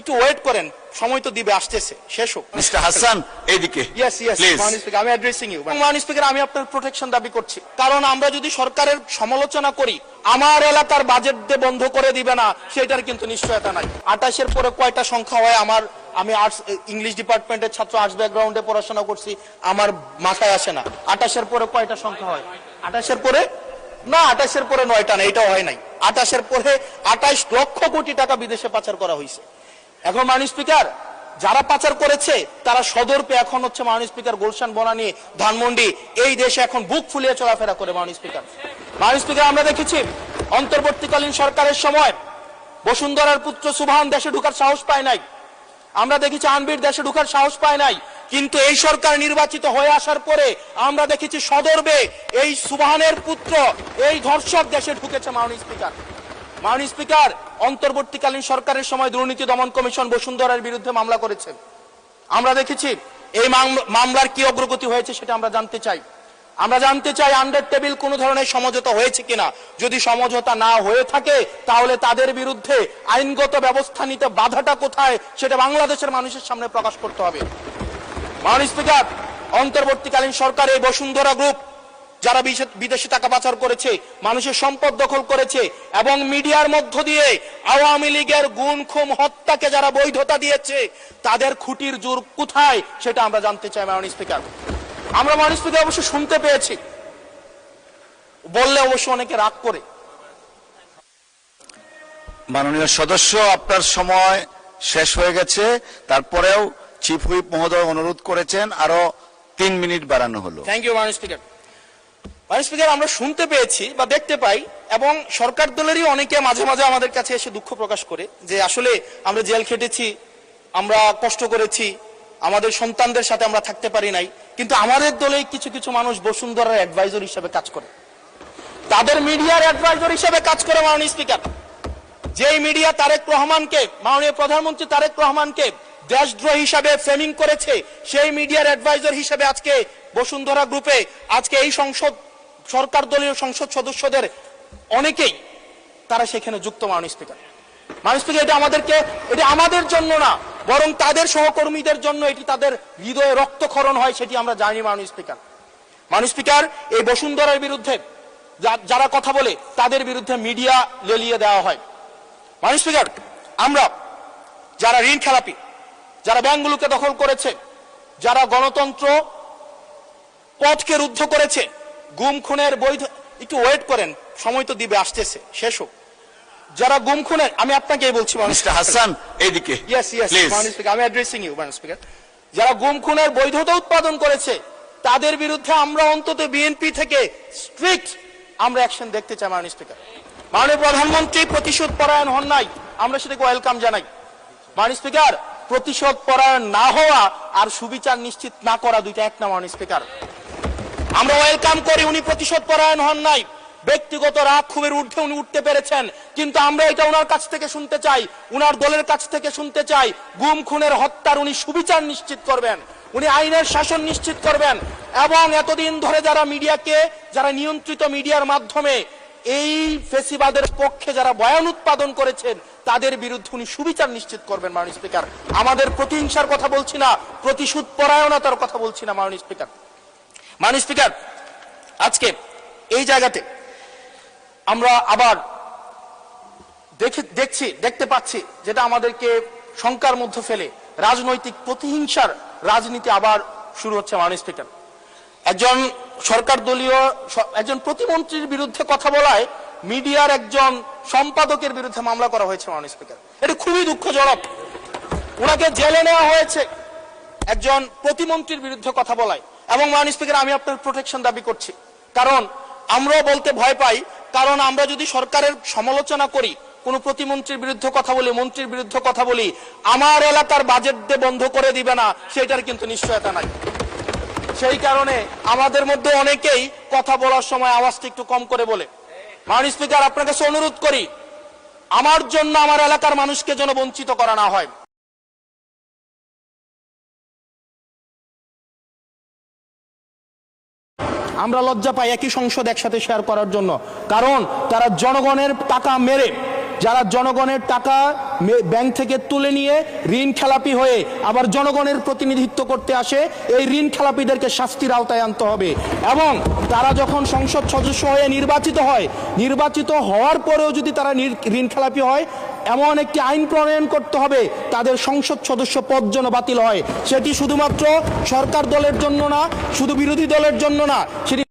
একটু ওয়েট করেন, সময় তো দিবে, আসতেছে, শেষ হোক। মিস্টার হাসান এইদিকে। ইয়েস মাননীয় স্পিকার, আমি অ্যাড্রেসিং ইউ। মাননীয় স্পিকার, আমি আপনার প্রোটেকশন দাবি করছি, কারণ আমরা যদি সরকারের সমালোচনা করি আমার এলাকার বাজেট দিয়ে বন্ধ করে দিবে না, সেটার কিন্তু নিশ্চয়তা নাই। 28-এর পরে কয়টা সংখ্যা হয় আমি আর্টস ইংলিশ ডিপার্টমেন্টের ছাত্র, আর্টস ব্যাকগ্রাউন্ডে পড়াশোনা করছি, আমার মাথায় আসে না 28-এর পরে কয়টা সংখ্যা হয়। 28-এর পরে না, 28-এর পরে 9টা না, এটাও হয় নাই। 28-এর পরে 28 লক্ষ কোটি টাকা বিদেশে পাচার করা হয়েছে। এখন মাননীয় স্পিকার, যারা পাচার করেছে তারা সদর্পে এখন হচ্ছে মাননীয় স্পিকার গুলশান, বনানী, ধানমন্ডি, এই দেশে এখন বুক ফুলিয়ে চলাফেরা করে। মাননীয় স্পিকার, আমরা দেখেছি অন্তর্বর্তীকালীন সরকারের সময় বসুন্ধরার পুত্র সুবহান দেশে ঢুকার সাহস পায় নাই, আমরা দেখেছি আনবির দেশে ঢুকার সাহস পায় নাই, কিন্তু এই সরকার নির্বাচিত হয়ে আসার পরে আমরা দেখেছি সদর্বে এই সুবহানের পুত্র, এই ধর্ষক দেশে ঢুকেছে। মাননীয় স্পিকার, অন্তর্বর্তীকালীন সরকারের সময় দুর্নীতি দমন কমিশন বসুন্ধরার বিরুদ্ধে মামলা করেছে, আমরা দেখেছি। এই মামলার কি অগ্রগতি হয়েছে সেটা আমরা জানতে চাই। আন্ডার টেবিল কোন ধরনের সমঝোতা হয়েছে কিনা, যদি সমঝোতা না হয়ে থাকে তাহলে তাদের বিরুদ্ধে আইনগত ব্যবস্থা নিতে বাধাটা কোথায় সেটা বাংলাদেশের মানুষের সামনে প্রকাশ করতে হবে। মাননীয় স্পিকার, অন্তর্বর্তীকালীন সরকার এই বসুন্ধরা গ্রুপ যারা বিদেশে টাকা পাচার করেছে, মানুষের সম্পদ দখল করেছে এবং মিডিয়ার মধ্য দিয়ে আওয়ামী লীগের গুম খুন হত্যাকে যারা বৈধতা দিয়েছে, তাদের খুঁটির জোর কোথায় সেটা আমরা জানতে চাই। মাননীয় স্পিকার, আমরা মাননীয় স্পিকার অবশ্য শুনতে পেয়েছি, বললে অবশ্য অনেকে রাগ করে। মাননীয় সদস্য, আপনার সময় শেষ হয়ে গেছে, তারপরেও চিফ হুইপ মহোদয় অনুরোধ করেছেন আরো 3 মিনিট বাড়ানো হলো। থ্যাংক ইউ মাননীয় স্পিকার। মাননীয় স্পিকার, আমরা শুনতে পেয়েছি বা দেখতে পাই এবং সরকার দলেরই অনেকে মাঝে মাঝে আমাদের কাছে এসে দুঃখ প্রকাশ করে যে আসলে আমরা জেল খেটেছি, আমরা কষ্ট করেছি, আমাদের সন্তানদের সাথে আমরা থাকতে পারি নাই, কিন্তু আমাদের দলে কিছু কিছু মানুষ বসুন্ধরার অ্যাডভাইজর হিসেবে কাজ করে, তাদের মিডিয়ার অ্যাডভাইজর হিসেবে কাজ করে। মাননীয় স্পিকার, যেই মিডিয়া তারেক রহমানকে, মাননীয় প্রধানমন্ত্রী তারেক রহমানকে দেশদ্রোহী হিসাবে ফ্রেমিং করেছে, সেই মিডিয়ার অ্যাডভাইজর হিসেবে আজকে বসুন্ধরা গ্রুপে আজকে এই সরকার দলীয় সংসদ সদস্যদের অনেকেই তারা সেখানে যুক্ত। মাননীয় স্পিকার, এটা আমাদের জন্য না, বরং তাদের সহকর্মীদের জন্য এটি তাদের হৃদয়ে রক্তক্ষরণ হয়, সেটি আমরা জানি। মাননীয় স্পিকার, এই বসুন্ধরার বিরুদ্ধে যারা কথা বলে তাদের বিরুদ্ধে মিডিয়া লেলিয়ে দেওয়া হয়। মাননীয় স্পিকার, আমরা যারা ঋণ খেলাপি, যারা ব্যাংকগুলোকে দখল করেছে, যারা গণতন্ত্র পথকে রুদ্ধ করেছে, গুম খুনের বৈধ, একটু ওয়েট করেন, সময় তো দিবে, আসতেছে, শেষ হোক। যারা গুম খুনের, আমি আপনাকে বলছি মিস্টার হাসান এইদিকে। ইয়েস মাননীয় স্পিকার, আমি অ্যাড্রেসিং ইউ। মাননীয় স্পিকার, যারা গুম খুনের বৈধতা উৎপাদন করেছে তাদের বিরুদ্ধে আমরা অন্তত বিএনপি থেকে স্ট্রিক্ট আমরা অ্যাকশন দেখতে চাই। মাননীয় স্পিকার, মাননীয় প্রধানমন্ত্রী প্রতিশোধ পরায়ণ হন নাই, আমরা সেটাকে ওয়েলকাম জানাই। মাননীয় স্পিকার, প্রতিশোধ পরায়ণ না হওয়া আর সুবিচার নিশ্চিত না করা দুইটা এক না। মাননীয় স্পিকার, আমরা ওয়েলকাম করি উনি প্রতিশোধ পরায়ণ হন নাই, ব্যক্তিগত রাগ ক্ষোভের ঊর্ধ্বে উনি উঠতে পেরেছেন, কিন্তু আমরা এটা উনার কাছ থেকে শুনতে চাই, উনার দলের কাছ থেকে শুনতে চাই, গুম খুনের হত্যার উনি সুবিচার নিশ্চিত করবেন, উনি আইনের শাসন নিশ্চিত করবেন এবং এতদিন ধরে যারা নিয়ন্ত্রিত মিডিয়ার মাধ্যমে এই ফেসিবাদের পক্ষে যারা বয়ান উৎপাদন করেছেন তাদের বিরুদ্ধে উনি সুবিচার নিশ্চিত করবেন। মাননীয় স্পিকার, আমাদের প্রতিহিংসার কথা বলছি না, প্রতিশোধ পরায়ণতার কথা বলছি না। মাননীয় স্পিকার, আজকে এই জায়গাতে আমরা আবার দেখতে পাচ্ছি যেটা আমাদেরকে শঙ্কার মধ্যে ফেলে, রাজনৈতিক প্রতিহিংসার রাজনীতি আবার শুরু হচ্ছে। মাননীয় স্পিকার, একজন সরকার দলীয় একজন প্রতিমন্ত্রীর বিরুদ্ধে কথা বলায় মিডিয়ার একজন সম্পাদকের বিরুদ্ধে মামলা করা হয়েছে। মাননীয় স্পিকার, এটা খুবই দুঃখজনক, ওনাকে জেলে নেওয়া হয়েছে একজন প্রতিমন্ত্রীর বিরুদ্ধে কথা বলায়। এবং মাননীয় স্পিকার, আমি আপনার প্রোটেকশন দাবি করছি, কারণ আমরাও বলতে ভয় পাই, কারণ আমরা যদি সরকারের সমালোচনা করি, কোন প্রতিমন্ত্রীর বিরুদ্ধে কথা বলি, মন্ত্রীর বিরুদ্ধে কথা বলি, আমার এলাকার বাজেট দিয়ে বন্ধ করে দিবে না সেটার কিন্তু নিশ্চয়তা নাই। সেই কারণে আমাদের মধ্যে অনেকেই কথা বলার সময় আওয়াজটা একটু কম করে বলে। মাননীয় স্পিকার, আপনার কাছে অনুরোধ করি, আমার জন্য আমার এলাকার মানুষকে যেন বঞ্চিত করা না হয়। আমরা লজ্জা পাই একই সংসদ একসাথে শেয়ার করার জন্য, কারণ তারা জনগণের টাকা মেরে যারা জনগণের টাকা ব্যাংক থেকে তুলে নিয়ে ঋণ খেলাপি হয়ে আবার জনগণের প্রতিনিধিত্ব করতে আসে, এই ঋণ খেলাপিদেরকে শাস্তির আওতায় আনতে হবে। এবং তারা যখন সংসদ সদস্য হয়ে নির্বাচিত হওয়ার পরেও যদি তারা ঋণ খেলাপি হয়, এমন একটি আইন প্রণয়ন করতে হবে তাদের সংসদ সদস্য পদ যেন বাতিল হয়। সেটি শুধুমাত্র সরকার দলের জন্য না, শুধু বিরোধী দলের জন্য না, সেটি